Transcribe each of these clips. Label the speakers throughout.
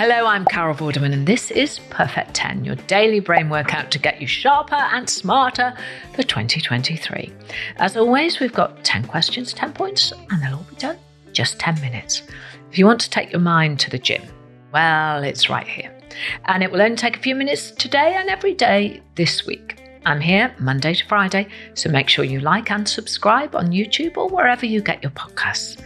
Speaker 1: Hello, I'm Carol Vorderman, and this is Perfect 10, your daily brain workout to get you sharper and smarter for 2023. As always, we've got 10 questions, 10 points, and they'll all be done in just 10 minutes. If you want to take your mind to the gym, well, it's right here. And it will only take a few minutes today and every day this week. I'm here Monday to Friday, so make sure you like and subscribe on YouTube or wherever you get your podcasts.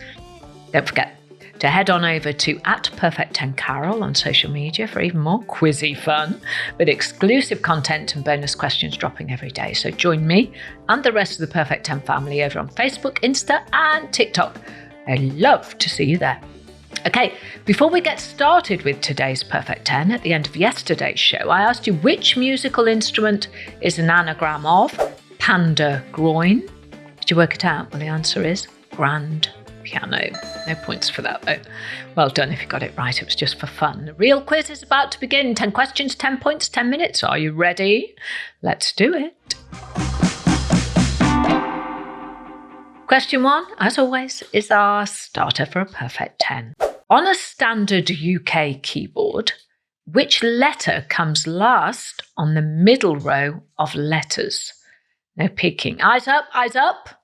Speaker 1: Don't forget to head on over to @Perfect10Carol on social media for even more quizzy fun, with exclusive content and bonus questions dropping every day. So join me and the rest of the Perfect 10 family over on Facebook, Insta and TikTok. I'd love to see you there. Okay, before we get started with today's Perfect 10, at the end of yesterday's show, I asked you which musical instrument is an anagram of panda groin. Did you work it out? Well, the answer is grand piano. No points for that though. Well done if you got it right. It was just for fun. The real quiz is about to begin. 10 questions, 10 points, 10 minutes. Are you ready? Let's do it. Question 1, as always, is our starter for a perfect 10. On a standard UK keyboard, which letter comes last on the middle row of letters? No peeking. Eyes up, eyes up.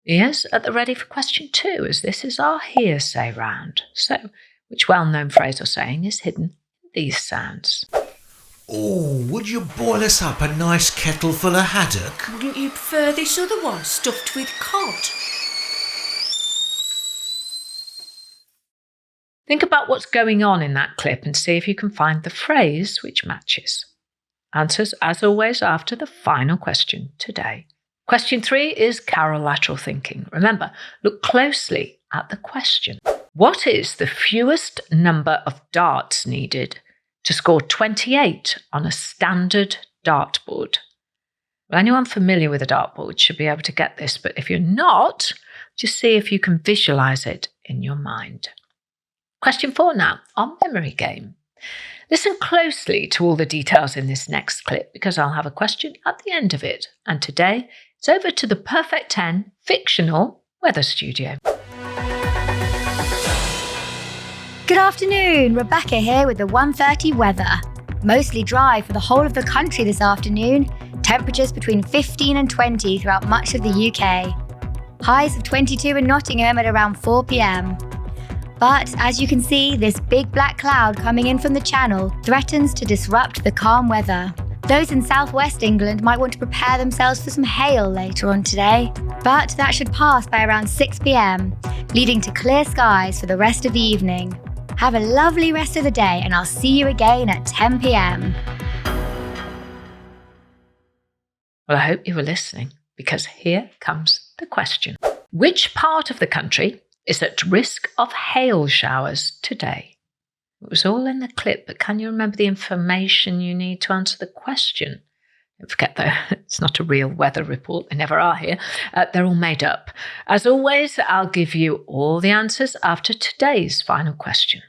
Speaker 1: Yes, at the ready for question 2, as this is our hearsay round. So, which well-known phrase or saying is hidden in these sounds?
Speaker 2: Oh, would you boil us up a nice kettle full of haddock?
Speaker 3: Wouldn't you prefer this other one, stuffed with cod?
Speaker 1: Think about what's going on in that clip and see if you can find the phrase which matches. Answers, as always, after the final question today. Question 3 is carolateral thinking. Remember, look closely at the question. What is the fewest number of darts needed to score 28 on a standard dartboard? Well, anyone familiar with a dartboard should be able to get this, but if you're not, just see if you can visualize it in your mind. Question 4 now, our memory game. Listen closely to all the details in this next clip because I'll have a question at the end of it. And today, it's over to the Perfect 10 fictional weather studio.
Speaker 4: Good afternoon, Rebecca here with the 1:30 weather. Mostly dry for the whole of the country this afternoon. Temperatures between 15 and 20 throughout much of the UK. Highs of 22 in Nottingham at around 4 p.m. But as you can see, this big black cloud coming in from the channel threatens to disrupt the calm weather. Those in southwest England might want to prepare themselves for some hail later on today, but that should pass by around 6 p.m, leading to clear skies for the rest of the evening. Have a lovely rest of the day and I'll see you again at 10 p.m.
Speaker 1: Well, I hope you were listening because here comes the question. Which part of the country is at risk of hail showers today? It was all in the clip, but can you remember the information you need to answer the question? Don't forget, though, it's not a real weather report. They never are here. They're all made up. As always, I'll give you all the answers after today's final question.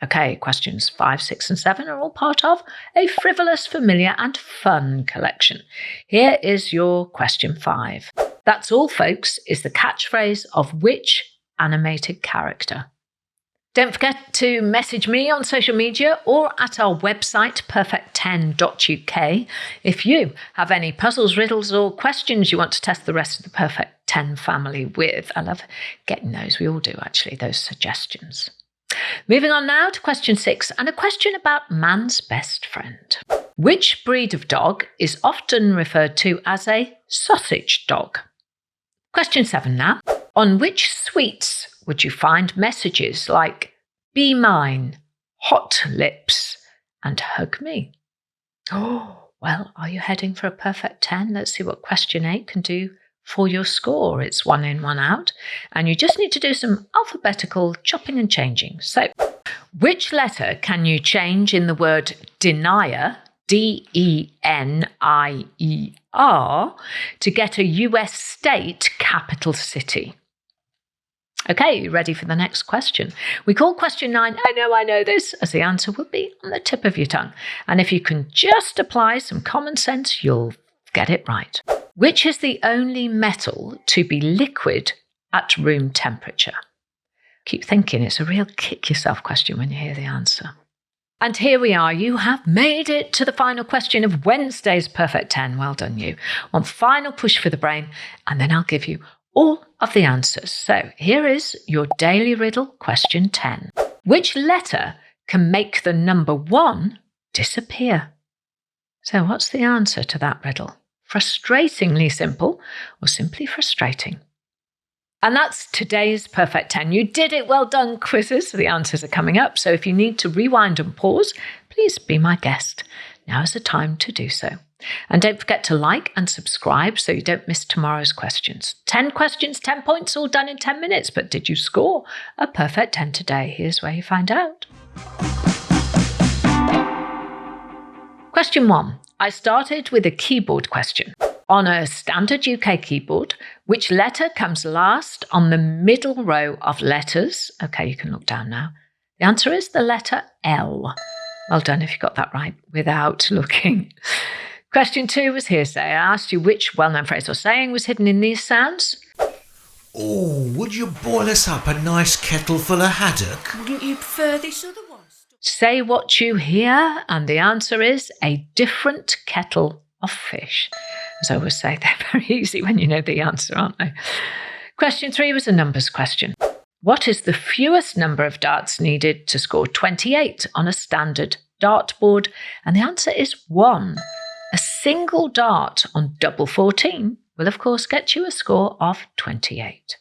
Speaker 1: Okay, questions 5, 6, and 7 are all part of a frivolous, familiar, and fun collection. Here is your question 5. That's all, folks, is the catchphrase of which animated character? Don't forget to message me on social media or at our website, perfect10.uk, if you have any puzzles, riddles, or questions you want to test the rest of the Perfect 10 family with. I love getting those. We all do, actually, those suggestions. Moving on now to question 6, and a question about man's best friend. Which breed of dog is often referred to as a sausage dog? Question 7 now. On which sweets would you find messages like be mine, hot lips, and hug me? Oh, well, are you heading for a perfect 10? Let's see what question 8 can do for your score. It's 1 in, 1 out, and you just need to do some alphabetical chopping and changing. So, which letter can you change in the word denier, D-E-N-I-E-R, to get a US state capital city? Okay, you ready for the next question? We call question 9, I know this, as the answer would be on the tip of your tongue. And if you can just apply some common sense, you'll get it right. Which is the only metal to be liquid at room temperature? Keep thinking, it's a real kick yourself question when you hear the answer. And here we are. You have made it to the final question of Wednesday's Perfect 10. Well done, you. One final push for the brain, and then I'll give you all of the answers. So here is your daily riddle, question 10. Which letter can make the number 1 disappear? So what's the answer to that riddle? Frustratingly simple or simply frustrating? And that's today's Perfect 10. You did it. Well done, quizzes. The answers are coming up. So if you need to rewind and pause, please be my guest. Now is the time to do so. And don't forget to like and subscribe so you don't miss tomorrow's questions. 10 questions, 10 points, all done in 10 minutes. But did you score a perfect 10 today? Here's where you find out. Question 1. I started with a keyboard question. On a standard UK keyboard, which letter comes last on the middle row of letters? Okay, you can look down now. The answer is the letter L. Well done if you got that right without looking. Question 2 was hearsay. I asked you which well-known phrase or saying was hidden in these sounds.
Speaker 2: Oh, would you boil us up a nice kettle full of haddock?
Speaker 3: Wouldn't you prefer this otherwise?
Speaker 1: Say what you hear, and the answer is a different kettle of fish. As I always say, they're very easy when you know the answer, aren't they? Question 3 was a numbers question. What is the fewest number of darts needed to score 28 on a standard dartboard? And the answer is 1. A single dart on double 14 will, of course, get you a score of 28.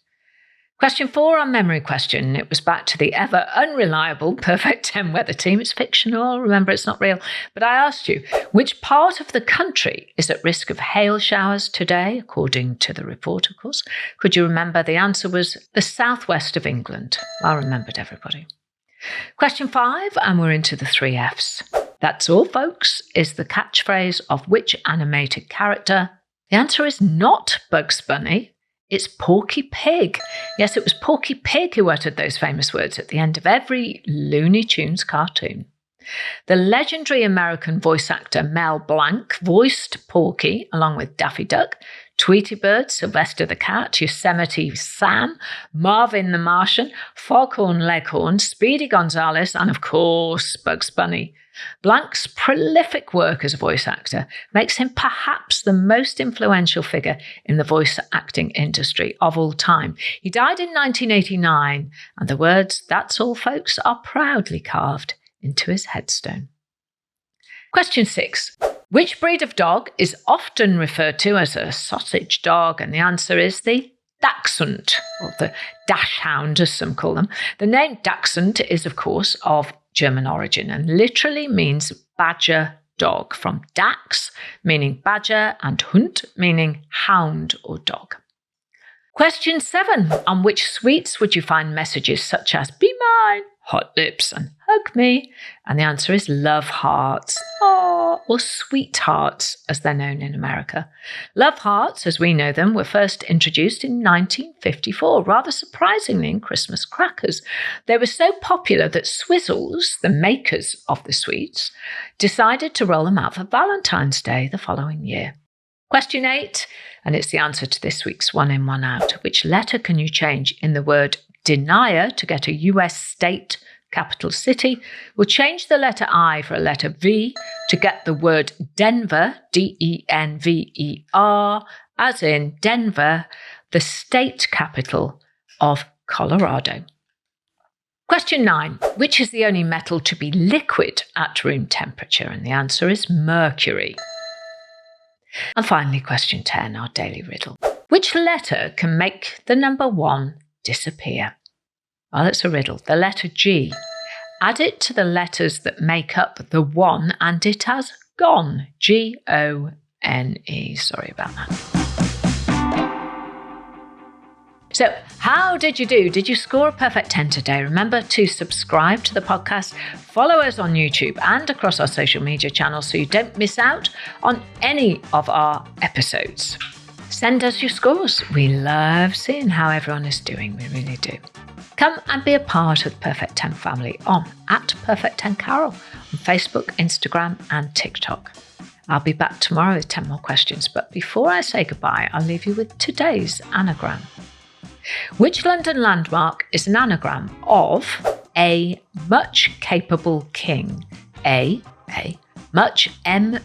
Speaker 1: Question 4 on memory question. It was back to the ever unreliable Perfect 10 weather team. It's fictional. Remember, it's not real. But I asked you, which part of the country is at risk of hail showers today, according to the report, of course? Could you remember? The answer was the southwest of England. I remembered, everybody. Question 5, and we're into the 3 Fs. That's all, folks, is the catchphrase of which animated character? The answer is not Bugs Bunny. It's Porky Pig. Yes, it was Porky Pig who uttered those famous words at the end of every Looney Tunes cartoon. The legendary American voice actor Mel Blanc voiced Porky along with Daffy Duck, Tweety Bird, Sylvester the Cat, Yosemite Sam, Marvin the Martian, Foghorn Leghorn, Speedy Gonzales, and of course Bugs Bunny. Blanc's prolific work as a voice actor makes him perhaps the most influential figure in the voice acting industry of all time. He died in 1989, and the words, "That's all, folks," are proudly carved into his headstone. Question 6. Which breed of dog is often referred to as a sausage dog? And the answer is the Dachshund, or the Dachshund, as some call them. The name Dachshund is, of course, of German origin and literally means badger dog, from Dachs, meaning badger, and Hund, meaning hound or dog. Question 7. On which sweets would you find messages such as "Be mine," "Hot lips," and "Hug me"? And the answer is love hearts, or sweethearts, as they're known in America. Love hearts, as we know them, were first introduced in 1954, rather surprisingly in Christmas crackers. They were so popular that Swizzles, the makers of the sweets, decided to roll them out for Valentine's Day the following year. Question 8, and it's the answer to this week's One In, One Out. Which letter can you change in the word denier to get a US state capital city? We'll change the letter I for a letter V to get the word Denver, Denver, as in Denver, the state capital of Colorado. Question 9. Which is the only metal to be liquid at room temperature? And the answer is mercury. And finally, question 10, our daily riddle. Which letter can make the number 1 disappear? Well, it's a riddle. The letter G. Add it to the letters that make up the 1 and it has gone. Gone. Sorry about that. So, how did you do? Did you score a perfect 10 today? Remember to subscribe to the podcast, follow us on YouTube and across our social media channels so you don't miss out on any of our episodes. Send us your scores. We love seeing how everyone is doing. We really do. Come and be a part of the Perfect 10 family on @Perfect10Carol on Facebook, Instagram and TikTok. I'll be back tomorrow with 10 more questions, but before I say goodbye, I'll leave you with today's anagram. Which London landmark is an anagram of A. Much capable king, A. Much, M-U-C-H.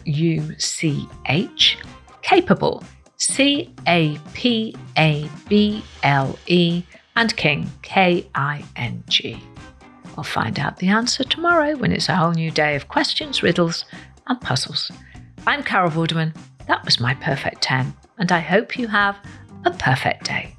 Speaker 1: Capable, C-A-P-A-B-L-E. And king, K-I-N-G. We'll find out the answer tomorrow when it's a whole new day of questions, riddles, and puzzles. I'm Carol Vorderman. That was my perfect 10, and I hope you have a perfect day.